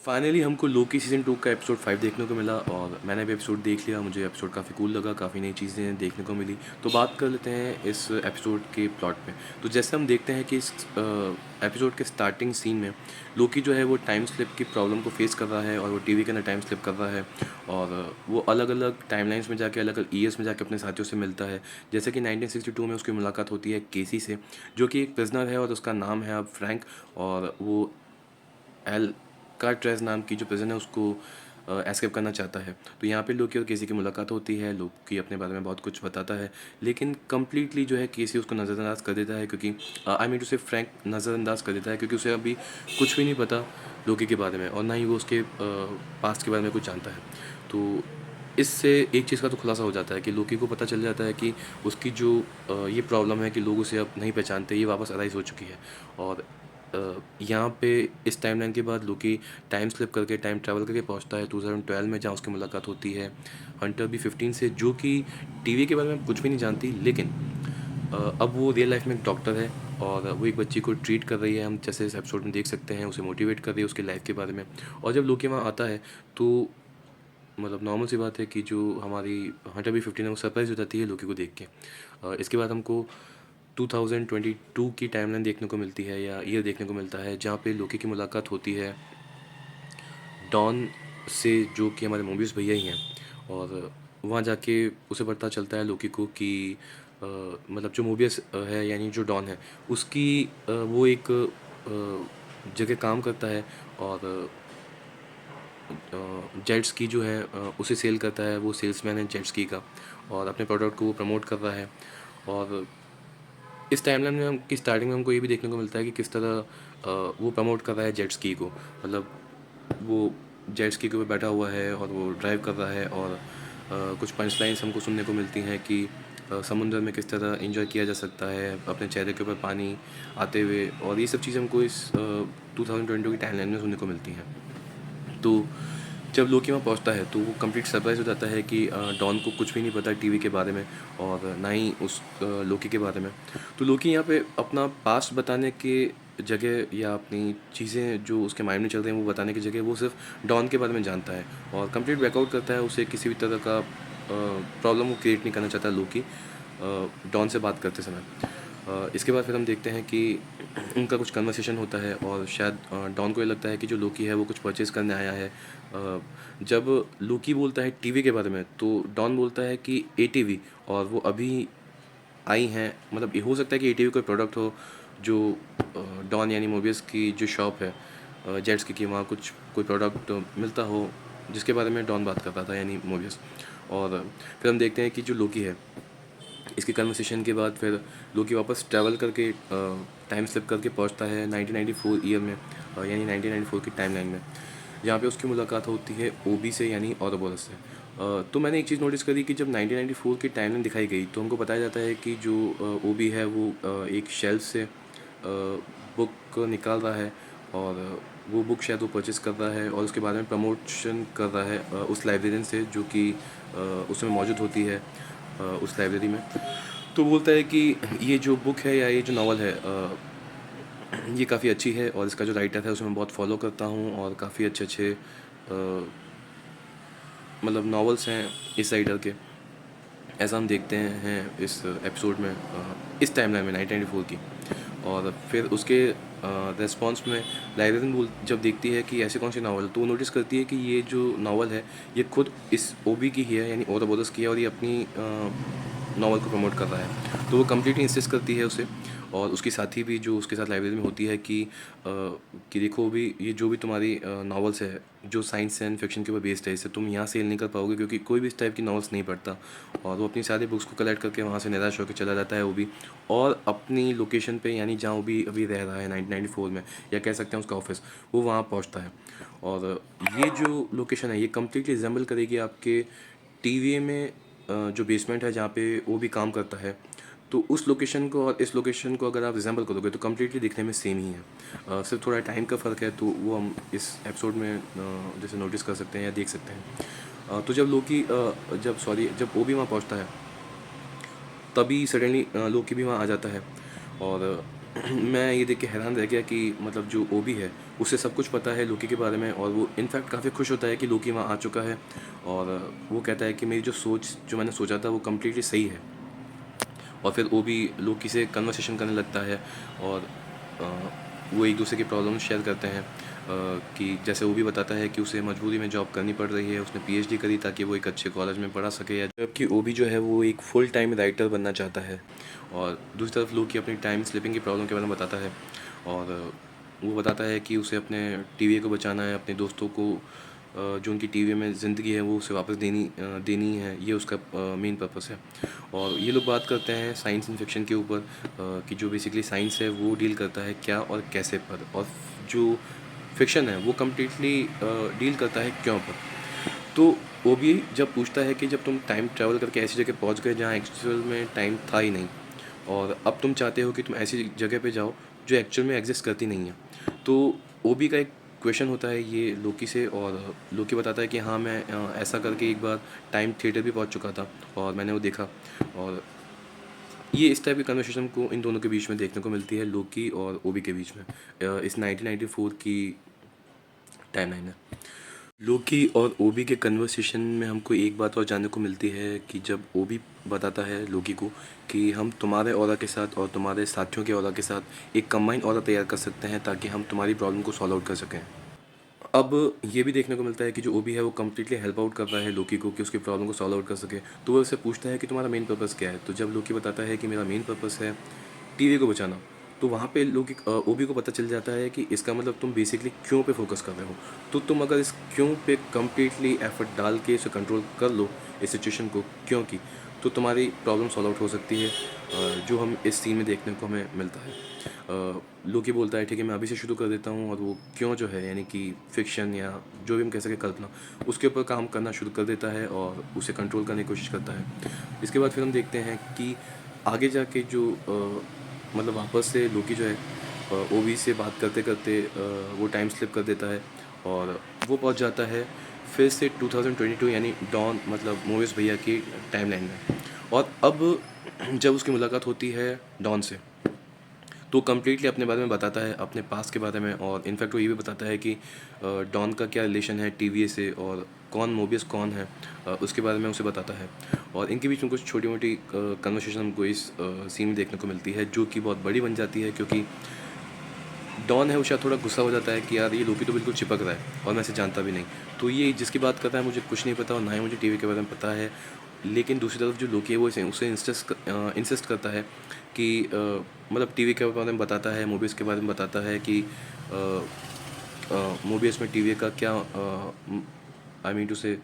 Finally हमको लोकी season 2 का episode 5 देखने को मिला और मैंने भी एपिसोड देख लिया। मुझे एपिसोड काफ़ी कूल लगा, काफ़ी नई चीज़ें देखने को मिली। तो बात कर लेते हैं इस एपिसोड के प्लॉट पे। तो जैसे हम देखते हैं कि इस एपिसोड के स्टार्टिंग सीन में लोकी जो है वो टाइम स्लिप की प्रॉब्लम को फेस कर रहा है और वो टीवी के अंदर टाइम स्लिप कर रहा है और वो अलग-अलग टाइमलाइंस में जाके, अलग-अलग ईयर्स में जाके अपने साथियों से मिलता है। जैसे कि 1962 में उसकी मुलाकात होती है केसी से, जो कि एक प्रिज़नर है और उसका नाम है अब फ्रैंक, और वो एल्काट्राज़ नाम की जो प्रिज़न है उसको एस्केप करना चाहता है। तो यहाँ पे लोकी और केसी की मुलाकात होती है। लोकी अपने बारे में बहुत कुछ बताता है, लेकिन कंप्लीटली जो है केसी उसको नज़रअंदाज कर देता है, क्योंकि आई मीन टू से फ्रैंक नज़रअंदाज कर देता है, क्योंकि उसे अभी कुछ भी नहीं पता लोकी के बारे में और ना ही वो उसके पास्ट के बारे में कुछ जानता है। तो इससे एक चीज़ का तो खुलासा हो जाता है कि लोकी को पता चल जाता है कि उसकी जो ये प्रॉब्लम है कि लोग उसे अब नहीं पहचानते, ये वापस अराइज़ हो चुकी है। और यहाँ पे इस टाइमलाइन के बाद लोकी टाइम स्लिप करके, टाइम ट्रैवल करके पहुँचता है 2012 में, जहाँ उसकी मुलाकात होती है हंटर बी 15 से, जो कि टीवी के बारे में कुछ भी नहीं जानती, लेकिन अब वो रियल लाइफ में एक डॉक्टर है और वो एक बच्ची को ट्रीट कर रही है। हम जैसे इस एपिसोड में देख सकते हैं, उसे मोटिवेट कर रही है उसके लाइफ के बारे में। और जब लोकी वहाँ आता है तो मतलब नॉर्मल सी बात है कि जो हमारी हंटर बी 15 है वो सरप्राइज हो जाती है लोकी को देख के। इसके बाद हमको 2022 की टाइमलाइन देखने को मिलती है या ईयर देखने को मिलता है, जहाँ पे लोकी की मुलाकात होती है डॉन से, जो कि हमारे मूवीज़ भैया ही हैं। और वहाँ जाके उसे पता चलता है लोकी को कि मतलब जो मूवीज़ है यानी जो डॉन है उसकी वो एक जगह काम करता है और जेट स्की जो है उसे सेल करता है। वो सेल्समैन है जेट स्की का और अपने प्रोडक्ट को वो प्रमोट कर रहा है। और इस टाइमलाइन में हम की स्टार्टिंग में हमको ये भी देखने को मिलता है कि किस तरह वो प्रमोट कर रहा है जेट स्की को। मतलब वो जेट स्की के ऊपर बैठा हुआ है और वो ड्राइव कर रहा है और कुछ पंच लाइन्स हमको सुनने को मिलती हैं कि समुद्र में किस तरह एंजॉय किया जा सकता है अपने चेहरे के ऊपर पानी आते हुए, और ये सब चीज़ें हमको इस 2022 की टाइमलाइन में सुनने को मिलती हैं। तो जब लोकी वहाँ पहुँचता है तो वो कंप्लीट सरप्राइज हो जाता है कि डॉन को कुछ भी नहीं पता टीवी के बारे में और ना ही उस लोकी के बारे में। तो लोकी यहाँ पे अपना पास्ट बताने के जगह या अपनी चीज़ें जो उसके माइंड में चल रही हैं वो बताने की जगह वो सिर्फ डॉन के बारे में जानता है और कंप्लीट बैकआउट करता है। उसे किसी भी तरह का प्रॉब्लम वो क्रिएट नहीं करना चाहता लोकी डॉन से बात करते समय। इसके बाद फिर हम देखते हैं कि उनका कुछ कन्वर्सेशन होता है और शायद डॉन को ये लगता है कि जो लोकी है वो कुछ परचेज करने आया है। जब लोकी बोलता है टीवी के बारे में तो डॉन बोलता है कि एटीवी, और वो अभी आई हैं। मतलब ये हो सकता है कि एटीवी कोई प्रोडक्ट हो जो डॉन यानी मोबियस की जो शॉप है जेट्स की वहाँ कुछ कोई प्रोडक्ट मिलता हो जिसके बारे में डॉन बात कर रहा था यानी मोबियस। और फिर हम देखते हैं कि जो लोकी है इसकी कन्वर्सेशन के बाद फिर लोकी वापस ट्रैवल करके टाइम स्लिप करके पहुंचता है 1994 ईयर में, यानी 1994 की टाइमलाइन में, जहाँ पे उसकी मुलाकात होती है ओबी से यानी औरबोरस से। तो मैंने एक चीज़ नोटिस करी कि जब 1994 की टाइमलाइन दिखाई गई तो हमको बताया जाता है कि जो ओबी है वो एक शेल्फ से बुक निकाल रहा है और वो बुक शायद वो परचेस कर रहा है और उसके बारे में प्रमोशन कर रहा है उस लाइब्रेरियन से जो कि उसमें मौजूद होती है उस लाइब्रेरी में। तो बोलता है कि ये जो बुक है या ये जो नावल है ये काफ़ी अच्छी है और इसका जो राइटर है उसे मैं बहुत फॉलो करता हूँ और काफ़ी अच्छे अच्छे मतलब नॉवेल्स हैं इस राइटर के। ऐसा हम देखते हैं इस एपिसोड में इस टाइमलाइन में 1994 की। और फिर उसके रेस्पॉन्स में लाइब्रेरियन बोल जब देखती है कि ऐसे कौन सी नावल, तो वो नोटिस करती है कि ये जो नावल है ये खुद इस ओबी की ही है यानी ओरोबोरस की है और ये अपनी नावल को प्रमोट कर रहा है। तो वो कम्प्लीटली इंसिस्ट करती है उसे और उसकी साथी भी जो उसके साथ लाइब्रेरी में होती है कि देखो भी ये जो भी तुम्हारी नावल्स है जो साइंस एंड फिक्शन के ऊपर बेस्ड है, इससे तुम यहाँ सेल नहीं कर पाओगे क्योंकि कोई भी इस टाइप की नावल्स नहीं पढ़ता। और वो अपनी सारी बुक्स को कलेक्ट करके वहाँ से निराश होकर चला जाता है वो भी, और अपनी लोकेशन पे यानी जहाँ वो भी अभी रह रहा है 1994 में, या कह सकते हैं उसका ऑफिस, वो वहाँ पहुँचता है। और ये जो लोकेशन है ये कम्प्लीटली रिजेंबल करेगी आपके टीवीए में जो बेसमेंट है जहाँ पे वो भी काम करता है। तो उस लोकेशन को और इस लोकेशन को अगर आप रिजेंबल करोगे तो कम्प्लीटली दिखने में सेम ही है। सिर्फ थोड़ा टाइम का फ़र्क है, तो वो हम इस एपिसोड में जैसे नोटिस कर सकते हैं या देख सकते हैं। तो जब लोकी जब वो भी वहाँ पहुँचता है तभी सडनली लोकी भी वहाँ आ जाता है और मैं ये देख के हैरान रह गया कि मतलब जो ओबी है, उसे सब कुछ पता है लोकी के बारे में, और वो इनफैक्ट काफ़ी खुश होता है कि लोकी वहाँ आ चुका है। और वो कहता है कि मेरी जो सोच, जो मैंने सोचा था, वो कम्प्लीटली सही है। और फिर ओबी लोकी से कन्वर्सेशन करने लगता है, और अ, वो एक दूसरे की प्रॉब्लम शेयर करते हैं। कि जैसे वो भी बताता है कि उसे मजबूरी में जॉब करनी पड़ रही है, उसने पीएचडी करी ताकि वो एक अच्छे कॉलेज में पढ़ा सके, या जबकि ओबी जो है वो एक फुल टाइम राइटर बनना चाहता है। और दूसरी तरफ लोकी अपनी टाइम स्लिपिंग की प्रॉब्लम के बारे में बताता है, और वो बताता है कि उसे अपने टीवी को बचाना है, अपने दोस्तों को जो उनकी टीवी में ज़िंदगी है वो उसे वापस देनी है, ये उसका मेन पर्पस है। और ये लोग बात करते हैं साइंस एंड फिक्शन के ऊपर, कि जो बेसिकली साइंस है वो डील करता है क्या और कैसे पर, और जो फिक्शन है वो कम्प्लीटली डील करता है क्यों पर। तो वो भी जब पूछता है कि जब तुम टाइम ट्रैवल करके ऐसी जगह पहुंच गए जहाँ एक्चुअल में टाइम था ही नहीं, और अब तुम चाहते हो कि तुम ऐसी जगह पे जाओ जो एक्चुअल में एग्जिस्ट करती नहीं है, तो ओबी का एक क्वेश्चन होता है ये लोकी से, और लोकी बताता है कि हाँ, मैं ऐसा करके एक बार टाइम थिएटर भी पहुंच चुका था और मैंने वो देखा। और ये इस टाइप की कन्वर्सेशन को इन दोनों के बीच में देखने को मिलती है, लोकी और ओबी के बीच में। इस 1994 की टाइमलाइन है। लोकी और ओबी के कन्वर्सेशन में हमको एक बात और जानने को मिलती है कि जब ओबी बताता है लोकी को कि हम तुम्हारे ऑरा के साथ और तुम्हारे साथियों के ऑरा के साथ एक कंबाइन ऑरा तैयार कर सकते हैं ताकि हम तुम्हारी प्रॉब्लम को सॉल्व आउट कर सकें। अब ये भी देखने को मिलता है कि जो ओबी है वो कम्प्लीटली हेल्प आउट कर रहा है लोकी को कि उसकी प्रॉब्लम को सॉल्व आउट कर सके। तो वो उससे पूछता है कि तुम्हारा मेन पर्पस क्या है। तो जब लोकी बताता है कि मेरा मेन पर्पस है टीवी को बचाना, तो वहाँ पे लोकी ओबी को पता चल जाता है कि इसका मतलब तुम बेसिकली क्यों पे फोकस कर रहे हो। तो तुम अगर इस क्यों पे कम्प्लीटली एफर्ट डाल के इसे कंट्रोल कर लो, इस सिचुएशन को क्यों की, तो तुम्हारी प्रॉब्लम सॉल्व आउट हो सकती है, जो हम इस सीन में देखने को हमें मिलता है। लोकी बोलता है ठीक है, मैं अभी से शुरू कर देता हूँ, और वो क्यों जो है यानी कि फिक्शन या जो भी हम कह सकें कल्पना, उसके ऊपर काम करना शुरू कर देता है और उसे कंट्रोल करने की कोशिश करता है। इसके बाद फिर हम देखते हैं कि आगे जाके जो मतलब वापस से लोकी जो है ओवी से बात करते करते वो टाइम स्लिप कर देता है, और वो पहुंच जाता है फिर से 2022 यानी डॉन मतलब मोविस भैया की टाइमलाइन में। और अब जब उसकी मुलाकात होती है डॉन से, तो कम्प्लीटली अपने बारे में बताता है, अपने पास के बारे में, और इनफैक्ट वो ये भी बताता है कि डॉन का क्या रिलेशन है टीवीए से, और कौन मोबियस कौन है, उसके बारे में उसे बताता है। और इनके बीच में कुछ छोटी मोटी कन्वर्सेशन हमको इस सीन में देखने को मिलती है, जो कि बहुत बड़ी बन जाती है, क्योंकि डॉन है वो शायद थोड़ा गुस्सा हो जाता है कि यार ये लोकी तो बिल्कुल चिपक रहा है और मैं इसे जानता भी नहीं। तो ये जिसकी बात करता है मुझे कुछ नहीं पता, और ना ही मुझे टीवी के बारे में पता है। लेकिन दूसरी तरफ जो लोकी है वो उसे इंसिस्ट करता है कि मतलब टीवी के बारे में बताता है, मूवीज़ के बारे में बताता है कि मूवीज़ में टीवी का क्या आई मीन टू से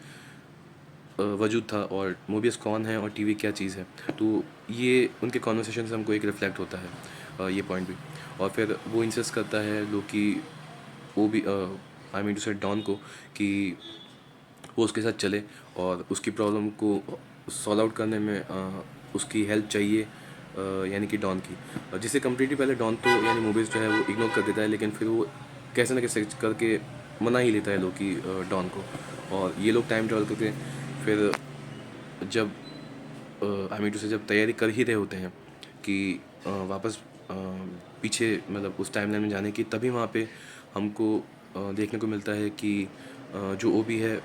वजूद था, और मूवीज़ कौन है और टीवी क्या चीज़ है। तो ये उनके कॉन्वर्सेशन से हमको एक रिफ्लेक्ट होता है ये पॉइंट भी। और फिर वो इंसिस्ट करता है लोकी, वो भी आई मीन टू से डॉन को, कि वो उसके साथ चले और उसकी प्रॉब्लम को सॉल्व आउट करने में उसकी हेल्प चाहिए, यानी कि डॉन की। जिसे कम्प्लीटली पहले डॉन तो यानी मूवीज़ जो है वो इग्नोर कर देता है, लेकिन फिर वो कैसे ना कैसे करके मना ही लेता है लोकी डॉन को। और ये लोग टाइम ट्रैवल करके फिर जब आई मीन टू से जब तैयारी कर ही रहे होते हैं कि वापस पीछे मतलब उस टाइमलाइन में जाने की, तभी वहाँ पे हमको देखने को मिलता है कि जो ओबी है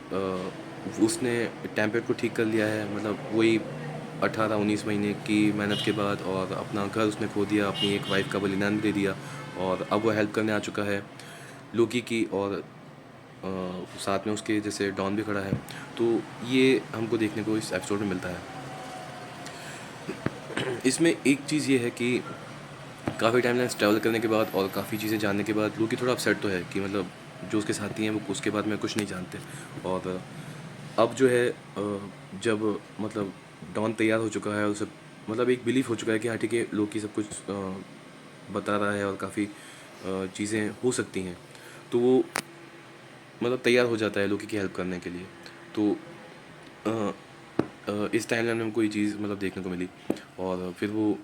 उसने टेम्पलेट को ठीक कर लिया है, मतलब वही 18-19 महीने की मेहनत के बाद, और अपना घर उसने खो दिया, अपनी एक वाइफ का बलिदान दे दिया, और अब वो हेल्प करने आ चुका है लोकी की, और साथ में उसके जैसे डॉन भी खड़ा है। तो ये हमको देखने को इस एपिसोड में मिलता है। इसमें एक चीज़ ये है कि काफ़ी टाइम लाइन्स ट्रैवल करने के बाद और काफ़ी चीज़ें जानने के बाद लोकी थोड़ा अपसेट तो है कि मतलब जो उसके साथी हैं वो उसके बारे में कुछ नहीं जानते। और अब जो है जब मतलब डॉन तैयार हो चुका है, उसे मतलब एक बिलीफ हो चुका है कि हाँ ठीक है, लोकी सब कुछ बता रहा है और काफ़ी चीज़ें हो सकती हैं, तो वो मतलब तैयार हो जाता है लोकी की हेल्प करने के लिए। तो अ, इस टाइमलाइन में हमको ये चीज़ मतलब देखने को मिली। और फिर वो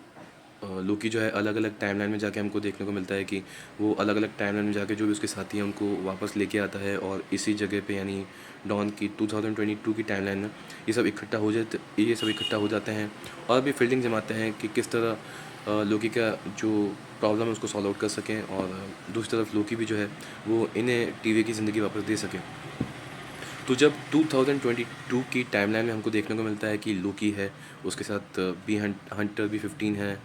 लोकी जो है अलग अलग टाइमलाइन में जाके हमको देखने को मिलता है कि वो अलग अलग टाइमलाइन में जाके जो भी उसके साथी हैं उनको वापस लेके आता है, और इसी जगह पे यानी डॉन की 2022 की टाइमलाइन में ये सब इकट्ठा हो जाते हैं, और भी फील्डिंग जमाते हैं कि किस तरह लोकी का जो प्रॉब्लम है उसको सॉल्व आउट कर सकें, और दूसरी तरफ लोकी भी जो है वो इन्हें टीवी की ज़िंदगी वापस दे सके। तो जब 2022 की टाइमलाइन में हमको देखने को मिलता है कि लोकी है, उसके साथ बी हंटर बी 15 है,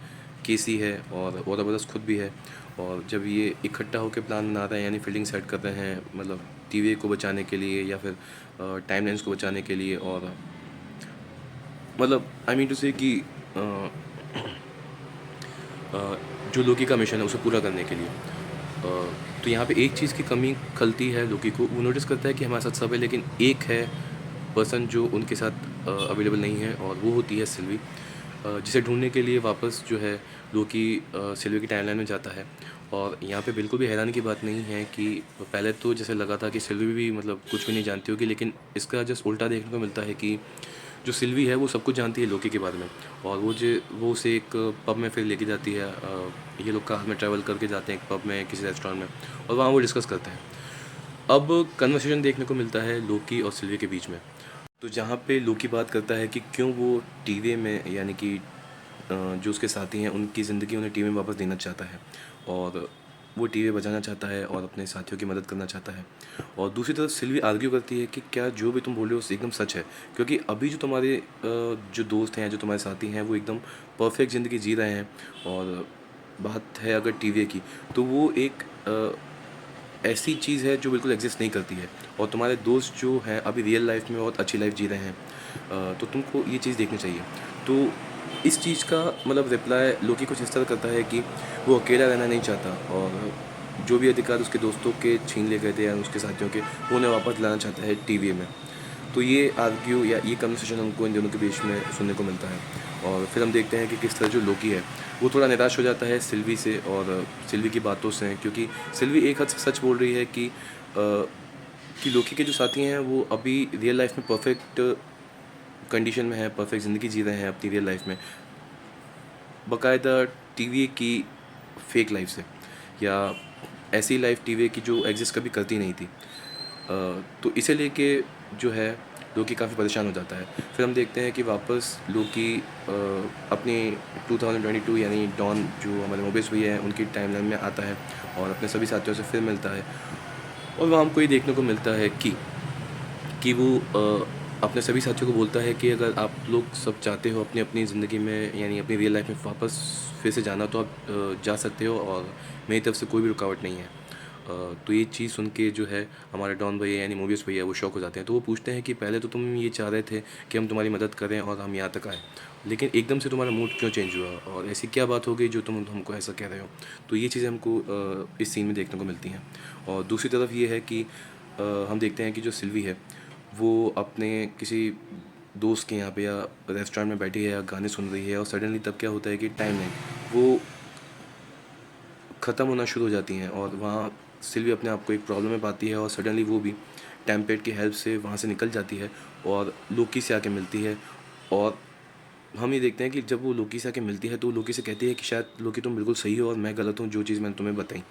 केसी है और वॉर्नर ब्रदर्स खुद भी है, और जब ये इकट्ठा होकर प्लान बना रहे हैं यानी फील्डिंग सेट कर रहे हैं, मतलब टीवी को बचाने के लिए या फिर टाइमलाइंस को बचाने के लिए, और मतलब आई मीन टू से कि अ, अ, जो लोकी का मिशन है उसे पूरा करने के लिए। तो यहाँ पे एक चीज़ की कमी खलती है लोकी को, वो नोटिस करता है कि हमारे साथ सब है लेकिन एक है पर्सन जो उनके साथ अवेलेबल नहीं है, और वो होती है सिल्वी, जिसे ढूंढने के लिए वापस जो है लोकी सिल्वी की टाइमलाइन में जाता है। और यहाँ पे बिल्कुल भी हैरानी की बात नहीं है कि पहले तो जैसे लगा था कि सिल्वी भी मतलब कुछ भी नहीं जानती होगी, लेकिन इसका जस्ट उल्टा देखने को मिलता है कि जो सिल्वी है वो सब कुछ जानती है लोकी के बारे में, और वो उसे एक पब में फिर लेके जाती है। ये लोग कार में ट्रैवल करके जाते हैं एक पब में, किसी रेस्टोरेंट में, और वहाँ वो डिस्कस करते हैं। अब कन्वर्सेशन देखने को मिलता है लोकी और सिल्वी के बीच में। तो जहाँ पे लोकी बात करता है कि क्यों वो टीवी में यानी कि जो उसके साथी हैं उनकी ज़िंदगी उन्हें टीवी में वापस देना चाहता है, और वो टीवी बचाना चाहता है और अपने साथियों की मदद करना चाहता है। और दूसरी तरफ सिल्वी आर्ग्यू करती है कि क्या जो भी तुम बोल रहे हो एकदम सच है, क्योंकि अभी जो तुम्हारे जो दोस्त हैं, जो तुम्हारे साथी हैं, वो एकदम परफेक्ट ज़िंदगी जी रहे हैं। और बात है अगर टीवी की, तो वो एक ऐसी चीज़ है जो बिल्कुल एग्जिस्ट नहीं करती है, और तुम्हारे दोस्त जो हैं अभी रियल लाइफ में बहुत अच्छी लाइफ जी रहे हैं। तो तुमको ये चीज़ देखनी चाहिए। तो इस चीज़ का मतलब रिप्लाई लोकी कुछ इस तरह करता है कि वो अकेला रहना नहीं चाहता, और जो भी अधिकार उसके दोस्तों के छीन लिए गए थे या उसके साथियों के, वो उन्हें वापस लाना चाहता है टीवी में। तो ये आर्ग्यू या ये कन्वर्सेशन हमको इन दोनों के बीच में सुनने को मिलता है। और फिर हम देखते हैं कि किस तरह जो लोकी है वो थोड़ा निराश हो जाता है सिल्वी से और सिल्वी की बातों से, क्योंकि सिल्वी एक हद से सच बोल रही है कि लोकी के जो साथी हैं वो अभी रियल लाइफ में परफेक्ट कंडीशन में है, परफेक्ट ज़िंदगी जी रहे हैं अपनी रियल लाइफ में, बाकायदा टीवी की फेक लाइफ से, या ऐसी लाइफ टीवी की जो एग्जिस्ट कभी करती नहीं थी। तो इसे लेके जो है लोकी काफ़ी परेशान हो जाता है। फिर हम देखते हैं कि वापस लोकी अपनी 2022 यानी डॉन जो हमारे मोबिस भैया हैं उनकी टाइमलाइन में आता है और अपने सभी साथियों से फिर मिलता है। और वहाँ हमको ये देखने को मिलता है कि वो अपने सभी साथियों को बोलता है कि अगर आप लोग सब चाहते हो अपनी अपनी ज़िंदगी में यानी अपनी रियल लाइफ में वापस फिर से जाना, तो आप जा सकते हो, और मेरी तरफ से कोई भी रुकावट नहीं है। तो ये चीज़ सुन के जो है हमारे डॉन भैया यानी मोबियस भैया वो शॉक हो जाते हैं। तो वो पूछते हैं कि पहले तो तुम ये चाह रहे थे कि हम तुम्हारी मदद करें और हम यहाँ तक आए, लेकिन एकदम से तुम्हारा मूड क्यों चेंज हुआ, और ऐसी क्या बात हो गई जो तुम हमको ऐसा कह रहे हो। तो ये चीज़ें हमको इस सीन में देखने को मिलती हैं। और दूसरी तरफ ये है कि हम देखते हैं कि जो सिल्वी है वो अपने किसी दोस्त के यहाँ पे या रेस्टोरेंट में बैठी है या गाने सुन रही है, और सडनली तब क्या होता है कि टाइम लाइन वो ख़त्म होना शुरू हो जाती हैं, और वहाँ सिल्वी अपने आप को एक प्रॉब्लम में पाती है, और सडनली वो भी टेम्पेट की हेल्प से वहाँ से निकल जाती है और लोकी से आके मिलती है। और हम ये देखते हैं कि जब वो लोकी से आके मिलती है तो लोकी से कहती है कि शायद लोकी तुम बिल्कुल सही हो और मैं गलत हूँ जो चीज़ मैंने तुम्हें बताई।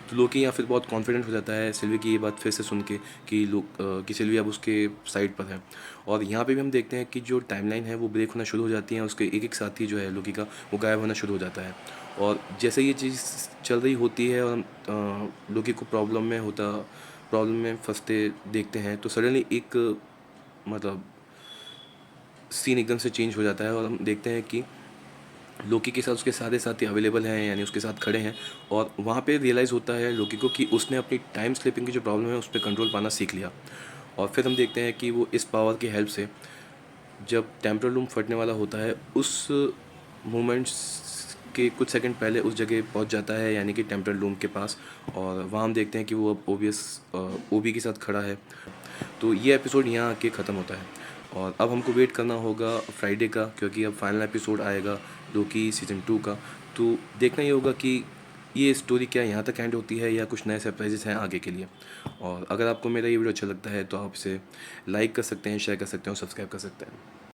तो लोकी यहाँ फिर बहुत कॉन्फिडेंट हो जाता है सिल्वी की ये बात फिर से सुन के कि सिल्वी अब उसके साइड पर है। और यहाँ पे भी हम देखते हैं कि जो टाइमलाइन है वो ब्रेक होना शुरू हो जाती है, उसके एक एक साथी जो है लोकी का वो गायब होना शुरू हो जाता है। और जैसे ये चीज़ चल रही होती है और हम लोकी को प्रॉब्लम में फंसते देखते हैं, तो सडनली एक मतलब सीन एकदम से चेंज हो जाता है, और हम देखते हैं कि लोकी के साथ उसके सारे साथी अवेलेबल हैं यानी उसके साथ खड़े हैं। और वहाँ पे रियलाइज़ होता है लोकी को कि उसने अपनी टाइम स्लिपिंग की जो प्रॉब्लम है उस पर कंट्रोल पाना सीख लिया। और फिर हम देखते हैं कि वो इस पावर की हेल्प से जब टेम्पोरल लूम फटने वाला होता है उस मोमेंट्स के कुछ सेकंड पहले उस जगह पहुंच जाता है यानी कि टेम्पोरल लूम के पास। और वहाँ हम देखते हैं कि वो अब ओबी के साथ खड़ा है। तो ये एपिसोड यहाँ आके ख़त्म होता है, और अब हमको वेट करना होगा फ्राइडे का, क्योंकि अब फाइनल एपिसोड आएगा लोकी सीज़न 2 का। तो देखना ये होगा कि ये स्टोरी क्या यहाँ तक एंड होती है या कुछ नए सरप्राइजेस हैं आगे के लिए। और अगर आपको मेरा ये वीडियो अच्छा लगता है तो आप इसे लाइक कर सकते हैं, शेयर कर सकते हैं और सब्सक्राइब कर सकते हैं।